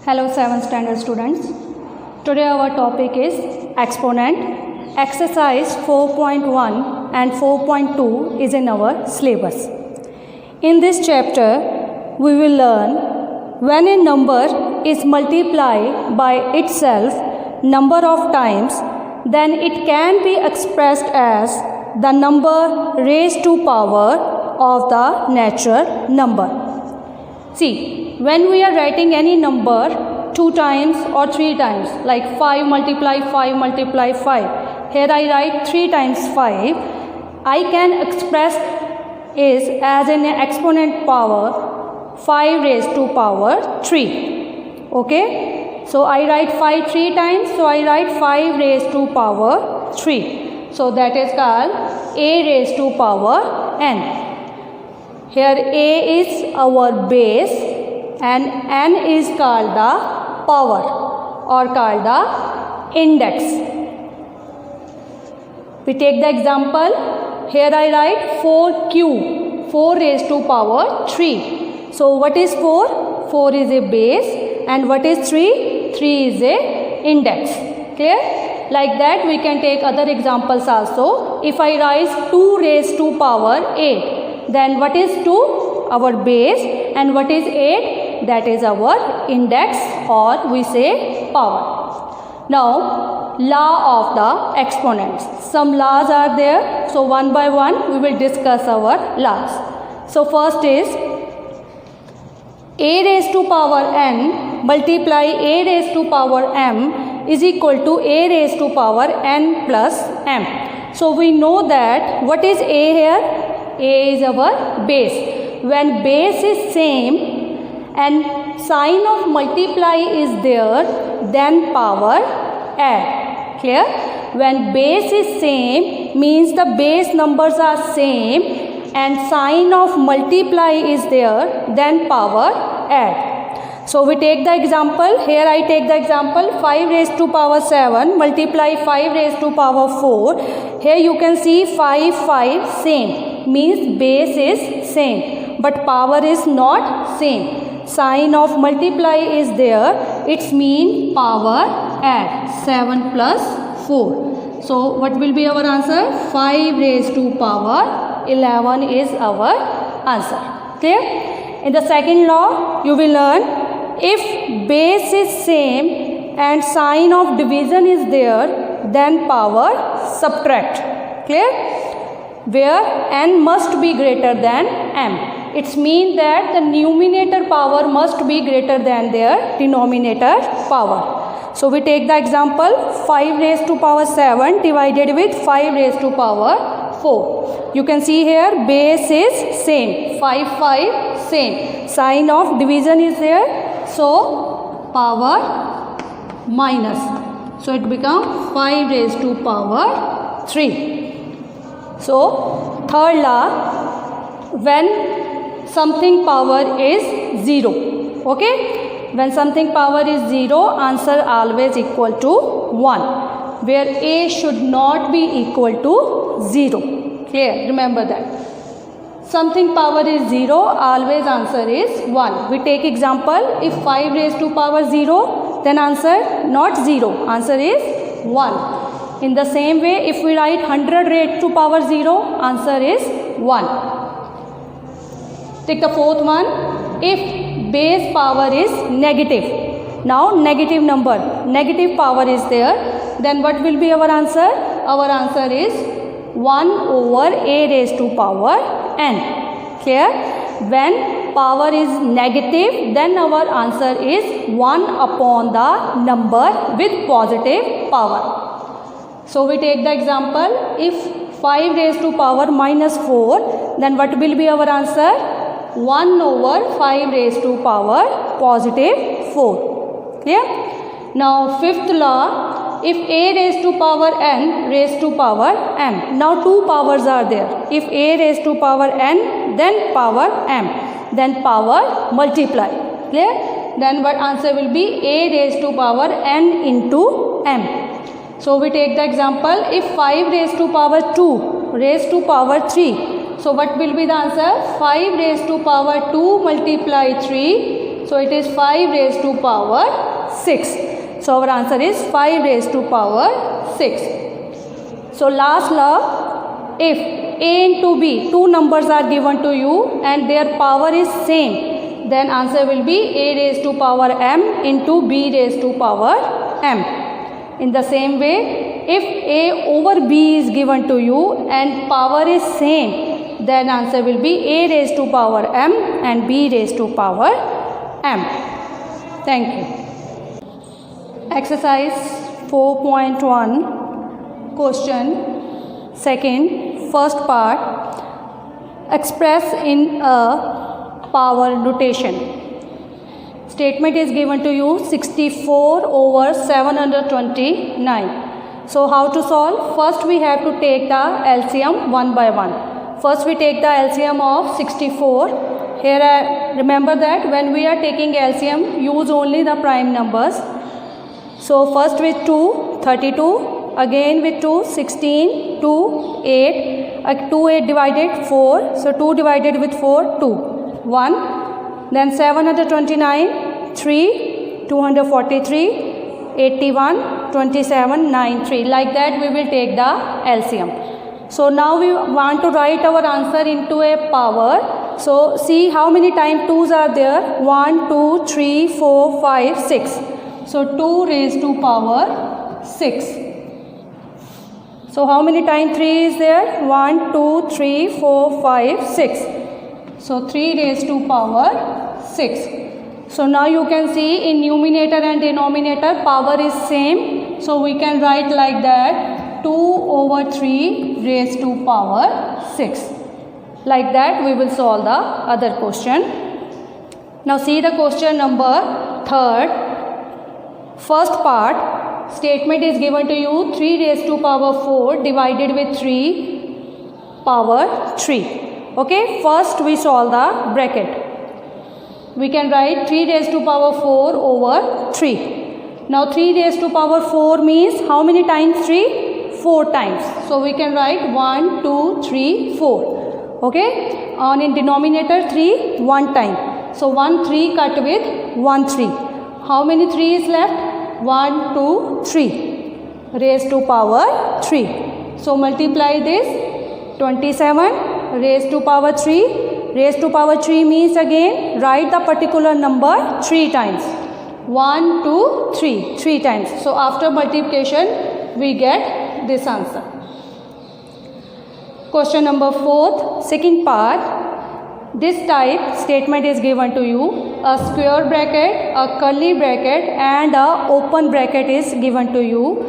Hello 7th standard students. Today our topic is exponent. Exercise 4.1 and 4.2 is in our syllabus. In this chapter we will learn when a number is multiplied by itself number of times, then it can be expressed as the number raised to power of the natural number. See, when we are writing any number 2 times or 3 times, like 5 multiply 5 multiply 5, here I write 3 times 5, I can express is as an exponent power 5 raised to power 3. Okay, so I write 5 3 times, so I write 5 raised to power 3. So that is called a raised to power n. Here a is our base and n is called the power or called the index. We take the example. Here I write 4 raised to power 3. So what is 4? 4 is a base and what is 3? 3 is a index. Clear? Like that we can take other examples also. If I write 2 raised to power 8, then what is 2? Our base, and what is 8? That is our index, or we say power. Now, law of the exponents. Some laws are there. So one by one we will discuss our laws. So first is a raised to power n multiply a raised to power m is equal to a raised to power n plus m. So we know that what is a here? A is our base. When base is same and sign of multiply is there, then power add. Clear? When base is same means the base numbers are same and sign of multiply is there, then power add. So we take the example. Here I take the example 5 raised to power 7 multiply 5 raised to power 4. Here you can see 5 same, means base is same but power is not same. Sign of multiply is there, it's mean power add. 7 plus 4. So what will be our answer? 5 raised to power 11 is our answer. Clear? In the second law you will learn if base is same and sign of division is there, then power subtract. Clear? Where n must be greater than m. It means that the numerator power must be greater than their denominator power. So we take the example 5 raised to power 7 divided with 5 raised to power 4. You can see here base is same, 5 same. Sign of division is there, so power minus. So it becomes 5 raised to power 3. So third law, when something power is 0. Okay? When something power is 0, answer always equal to 1. Where a should not be equal to 0. Clear? Remember that. Something power is 0, always answer is 1. We take example, if 5 raised to power 0, then answer not 0, answer is 1. In the same way, if we write 100 raised to power 0, answer is 1. Take the fourth one. If base power is negative, now negative number, negative power is there, then what will be our answer? Our answer is 1 over a raised to power n. Clear? When power is negative, then our answer is 1 upon the number with positive power. So we take the example, if 5 raised to power minus 4, then what will be our answer? 1 over 5 raised to power positive 4. Clear? Now fifth law, if a raised to power n raised to power m. Now two powers are there. If a raised to power n, then power m, then power multiply. Clear? Then what answer will be? A raised to power n into m. So we take the example, if 5 raised to power 2 raised to power 3. So what will be the answer? 5 raised to power 2 multiply 3. So it is 5 raised to power 6. So our answer is 5 raised to power 6. So last law, if A into B, two numbers are given to you and their power is same, then answer will be A raised to power m into B raised to power m. In the same way, if A over B is given to you and power is same, then answer will be A raised to power m and B raised to power m. Thank you. Exercise 4.1, question second, first part, express in a power notation. Statement is given to you 64 over 729. So how to solve? First we have to take the LCM one by one. First we take the LCM of 64. Here remember that when we are taking LCM, use only the prime numbers. So first with 2, 32, again with 2, 16, 2, 8, 2, 8 divided 4, so 2 divided with 4, 2, 1, then 729, 3, 243, 81, 27, 9, 3, like that we will take the LCM. So now we want to write our answer into a power. So see how many times 2's are there, 1, 2, 3, 4, 5, 6. So 2 raised to power 6. So how many times 3 is there? 1, 2, 3, 4, 5, 6. So 3 raised to power 6. So now you can see in numerator and denominator power is same. So we can write like that 2 over 3 raised to power 6. Like that we will solve the other question. Now see the question number 3rd. First part, statement is given to you 3 raised to power 4 divided with 3 power 3. Okay, first we solve the bracket. We can write 3 raised to power 4 over 3. Now 3 raised to power 4 means how many times 3? 4 times. So we can write 1, 2, 3, 4. Okay, on in denominator 3, 1 time. So 1, 3 cut with 1, 3. How many 3 is left? 1, 2, 3 raised to power 3. So multiply this, 27 raised to power 3. Raised to power 3 means again write the particular number 3 times. 1, 2, 3, 3 times. So after multiplication we get this answer. Question number 4th, second part. This type statement is given to you. A square bracket, a curly bracket and a open bracket is given to you.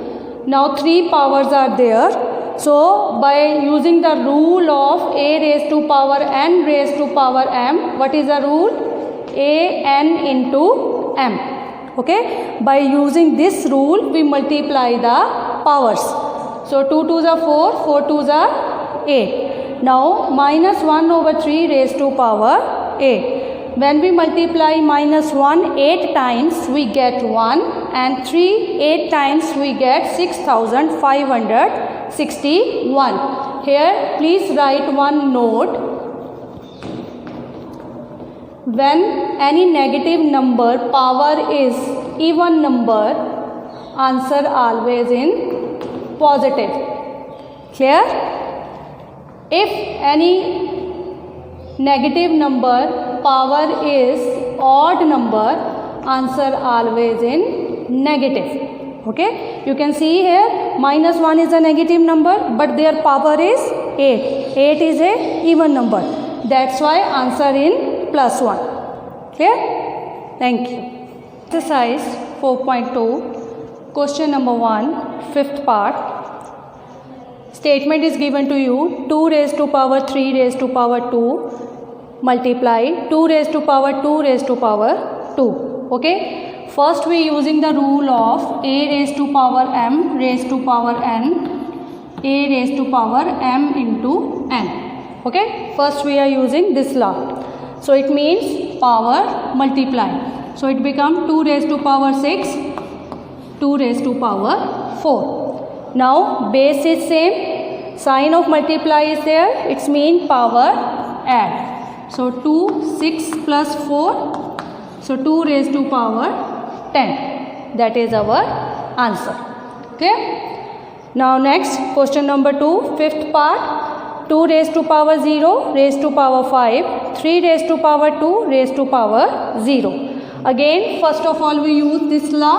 Now 3 powers are there. So by using the rule of a raised to power n raised to power m, what is the rule? A n into m. Okay. By using this rule we multiply the powers. So 2 2s are 4, 4 2s are 8. Now minus 1 over 3 raised to power 8. When we multiply minus 1 8 times we get 1 and 3 8 times we get 6561. Here please write one note. When any negative number power is even number, answer always in positive. Clear? If any negative number power is odd number, answer always in negative. Okay, you can see here minus 1 is a negative number but their power is 8. 8 is a even number. That's why answer in plus 1. Clear? Thank you. Exercise 4.2, question number 1, fifth part. Statement is given to you 2 raised to power 3 raised to power 2 multiply 2 raised to power 2 raised to power 2. Okay, first we using the rule of a raised to power m raised to power n, a raised to power m into n. Okay, first we are using this law. So it means power multiply. So it becomes 2 raised to power 6, 2 raised to power 4. Now base is same, sign of multiply is there, it's mean power add. So 2, 6 plus 4, So 2 raised to power 10. That is our answer. Okay. Now next, question number 2, fifth part. 2 raised to power 0 raised to power 5. 3 raised to power 2 raised to power 0. Again, first of all we use this law.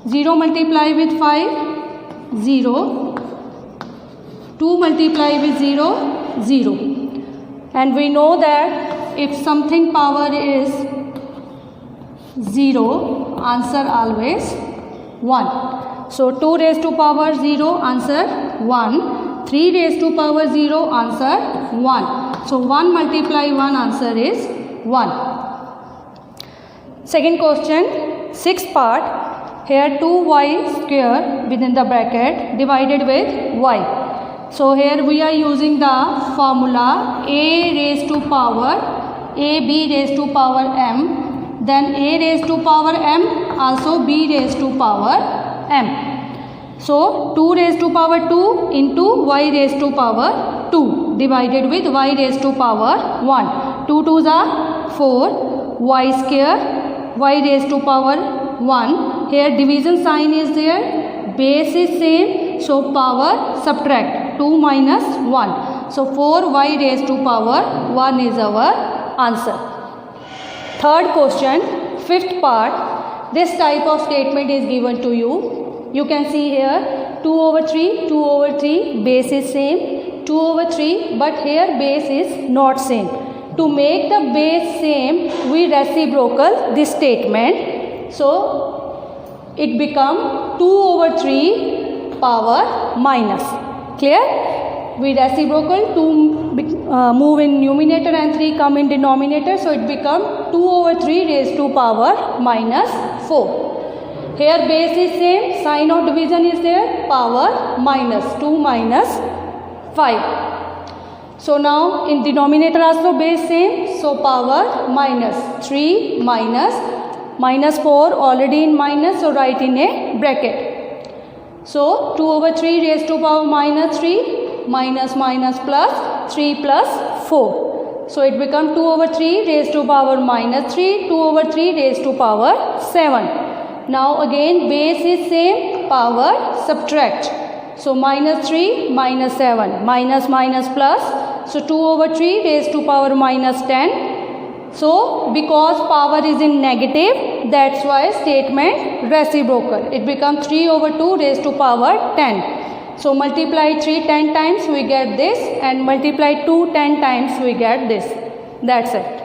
0 multiply with 5, 0. 2 multiply with 0, 0. And we know that if something power is 0, answer always 1. So 2 raised to power 0, answer 1. 3 raised to power 0, answer 1. So 1 multiply 1, answer is 1. Second question, sixth part. Here 2y square within the bracket divided with y. So here we are using the formula a raised to power ab raised to power m, then a raised to power m, also b raised to power m. So 2 raised to power 2 into y raised to power 2 divided with y raised to power 1. 2 2s are 4, y square, y raised to power 1. Here division sign is there, base is same, so power subtract. 2 minus 1. So 4y raised to power 1 is our answer. Third question, fifth part. This type of statement is given to you. You can see here 2 over 3, 2 over 3, base is same, 2 over 3, but here base is not same. To make the base same, we reciprocal this statement. So it become 2 over 3 power minus. Clear? We reciprocal, 2 move in numerator and 3 come in denominator. So it become 2 over 3 raised to power minus 4. Here base is same, sign of division is there, power minus 2 minus 5. So now in denominator also base same, so power minus 3 minus 4 already in minus, so write in a bracket. So 2 over 3 raised to power minus 3 minus plus 3 plus 4. So it becomes 2 over 3 raised to power minus 3, 2 over 3 raised to power 7. Now again base is same, power subtract. So minus 3 minus 7, minus plus. So 2 over 3 raised to power minus 10. So because power is in negative, that's why statement reciprocal. It becomes 3 over 2 raised to power 10. So multiply 3 10 times, we get this, and multiply 2 10 times, we get this. That's it.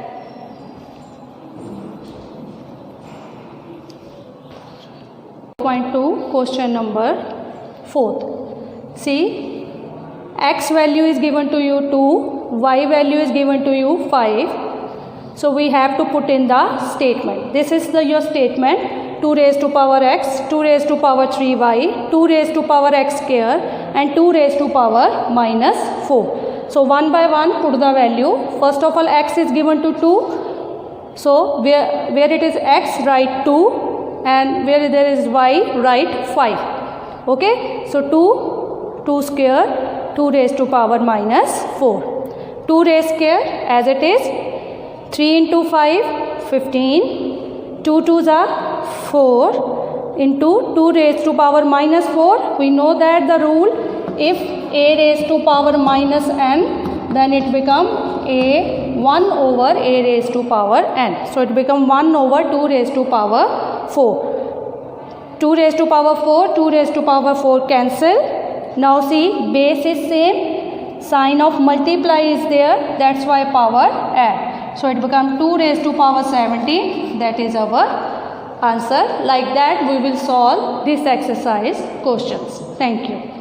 Point 2, question number 4. See, x value is given to you 2, y value is given to you 5. So we have to put in the statement. This is your statement. 2 raised to power x, 2 raised to power 3y, 2 raised to power x square, and 2 raised to power minus 4. So one by one put the value. First of all x is given to 2. So where it is x, write 2, and where there is y, write 5. Okay. So 2 square, 2 raised to power minus 4. 2 raised square as it is. 3 into 5, 15. 2 2s are 4 into 2 raised to power minus 4. We know that the rule, if a raised to power minus n, then it become a 1 over a raised to power n. So it become 1 over 2 raised to power 4. 2 raised to power 4, 2 raised to power 4 cancel. Now see, base is same, sign of multiply is there, that's why power add. So it becomes 2 raised to power 17. That is our answer. Like that we will solve this exercise questions. Thank you.